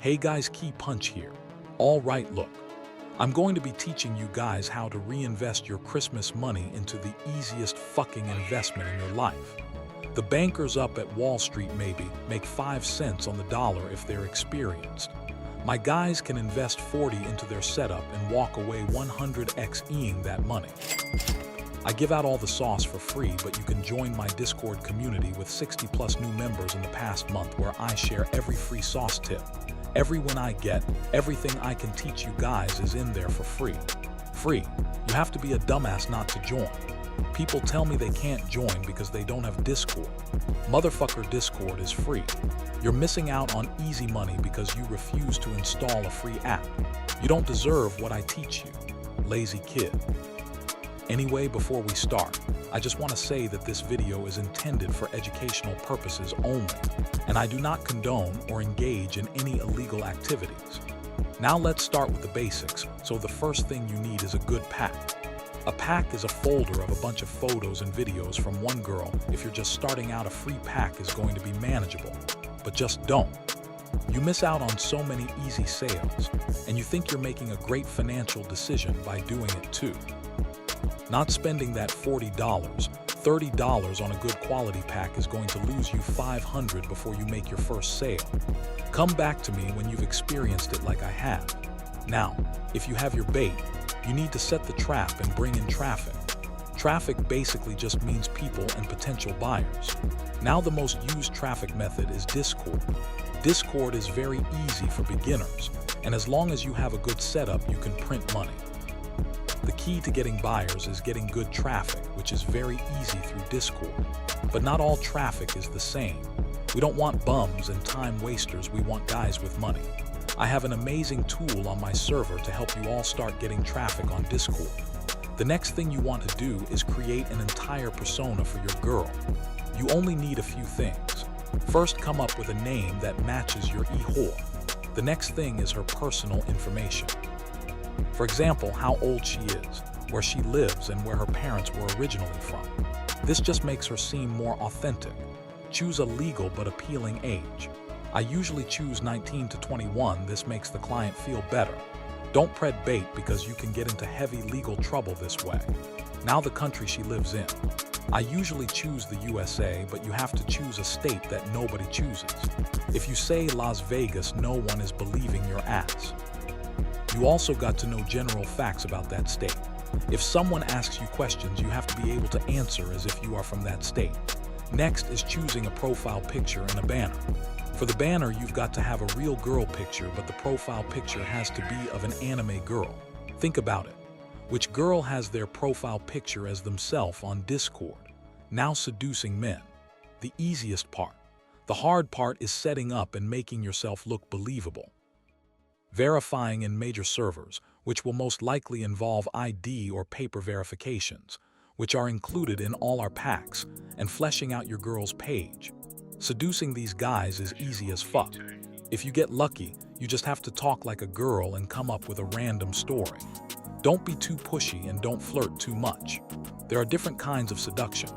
Hey guys, keypunchh here. Alright, look. I'm going to be teaching you guys how to reinvest your Christmas money into the easiest fucking investment in your life. The bankers up at Wall Street maybe make 5 cents on the dollar if they're experienced. My guys can invest 40 into their setup and walk away 100x-ing that money. I give out all the sauce for free, but you can join my Discord community with 60+ new members in the past month where I share every free sauce tip. Every win I get, everything I can teach you guys is in there for free. Free. You have to be a dumbass not to join. People tell me they can't join because they don't have Discord. Motherfucker, Discord is free. You're missing out on easy money because you refuse to install a free app. You don't deserve what I teach you, lazy kid. Anyway, before we start, I just want to say that this video is intended for educational purposes only, and I do not condone or engage in any illegal activities. Now let's start with the basics. So the first thing you need is a good pack. A pack is a folder of a bunch of photos and videos from one girl. If you're just starting out, a free pack is going to be manageable, but just don't. You miss out on so many easy sales, and you think you're making a great financial decision by doing it too. Not spending that $40, $30 on a good quality pack is going to lose you $500 before you make your first sale. Come back to me when you've experienced it like I have. Now, if you have your bait, you need to set the trap and bring in traffic. Traffic basically just means people and potential buyers. Now the most used traffic method is Discord. Discord is very easy for beginners, and as long as you have a good setup, you can print money. The key to getting buyers is getting good traffic, which is very easy through Discord. But not all traffic is the same. We don't want bums and time wasters, we want guys with money. I have an amazing tool on my server to help you all start getting traffic on Discord. The next thing you want to do is create an entire persona for your girl. You only need a few things. First, come up with a name that matches your e-whore. The next thing is her personal information. For example, how old she is, where she lives, and where her parents were originally from. This just makes her seem more authentic. Choose a legal but appealing age. I usually choose 19 to 21. This makes the client feel better. Don't pred bait because you can get into heavy legal trouble this way. Now the country she lives in. I usually choose the USA, but you have to choose a state that nobody chooses. If you say Las Vegas, no one is believing your ass. You also got to know general facts about that state. If someone asks you questions, you have to be able to answer as if you are from that state. Next is choosing a profile picture and a banner. For the banner, you've got to have a real girl picture, but the profile picture has to be of an anime girl. Think about it. Which girl has their profile picture as themselves on Discord? Now seducing men. The easiest part. The hard part is setting up and making yourself look believable. Verifying in major servers, which will most likely involve ID or paper verifications, which are included in all our packs, and fleshing out your girl's page. Seducing these guys is easy as fuck. If you get lucky, you just have to talk like a girl and come up with a random story. Don't be too pushy and don't flirt too much. There are different kinds of seduction.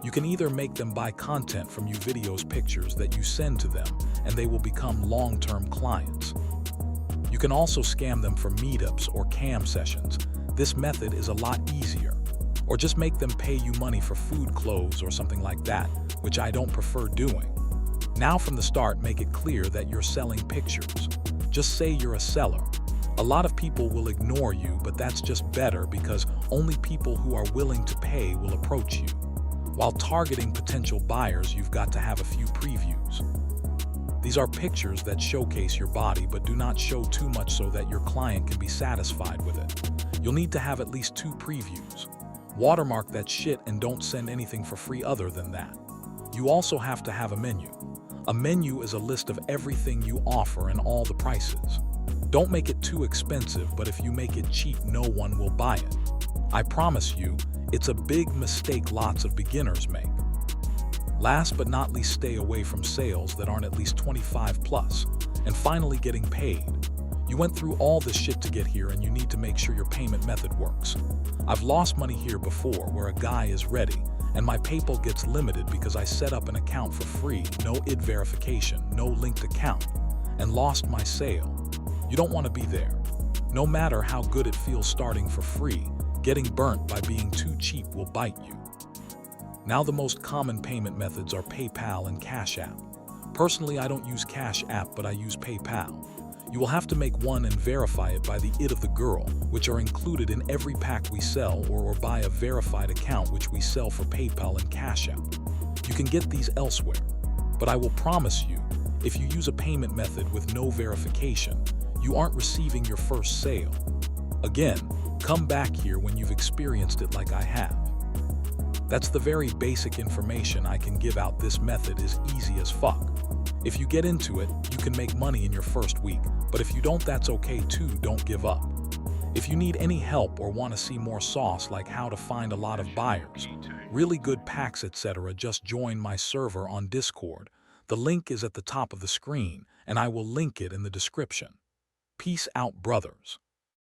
You can either make them buy content from you, videos, pictures that you send to them, and they will become long-term clients. You can also scam them for meetups or cam sessions. This method is a lot easier. Or just make them pay you money for food, clothes, or something like that, which I don't prefer doing. Now from the start, make it clear that you're selling pictures. Just say you're a seller. A lot of people will ignore you, but that's just better because only people who are willing to pay will approach you. While targeting potential buyers, you've got to have a few previews. These are pictures that showcase your body but do not show too much so that your client can be satisfied with it. You'll need to have at least 2 previews. Watermark that shit and don't send anything for free other than that. You also have to have a menu. A menu is a list of everything you offer and all the prices. Don't make it too expensive, but if you make it cheap, no one will buy it. I promise you, it's a big mistake lots of beginners make. Last but not least, stay away from sales that aren't at least 25+. And finally, getting paid. You went through all this shit to get here and you need to make sure your payment method works. I've lost money here before where a guy is ready and my PayPal gets limited because I set up an account for free, no ID verification, no linked account. and lost my sale. You don't want to be there. No matter how good it feels starting for free, getting burnt by being too cheap will bite you. Now the most common payment methods are PayPal and Cash App. Personally, I don't use Cash App, but I use PayPal. You will have to make one and verify it by the IT of the girl, which are included in every pack we sell, or buy a verified account which we sell for PayPal and Cash App. You can get these elsewhere, but I will promise you, if you use a payment method with no verification, you aren't receiving your first sale. Again, come back here when you've experienced it like I have. That's the very basic information I can give out. This method is easy as fuck. If you get into it, you can make money in your first week, but if you don't, that's okay too. Don't give up. If you need any help or want to see more sauce, like how to find a lot of buyers, really good packs, etc., just join my server on Discord. The link is at the top of the screen, and I will link it in the description. Peace out, brothers.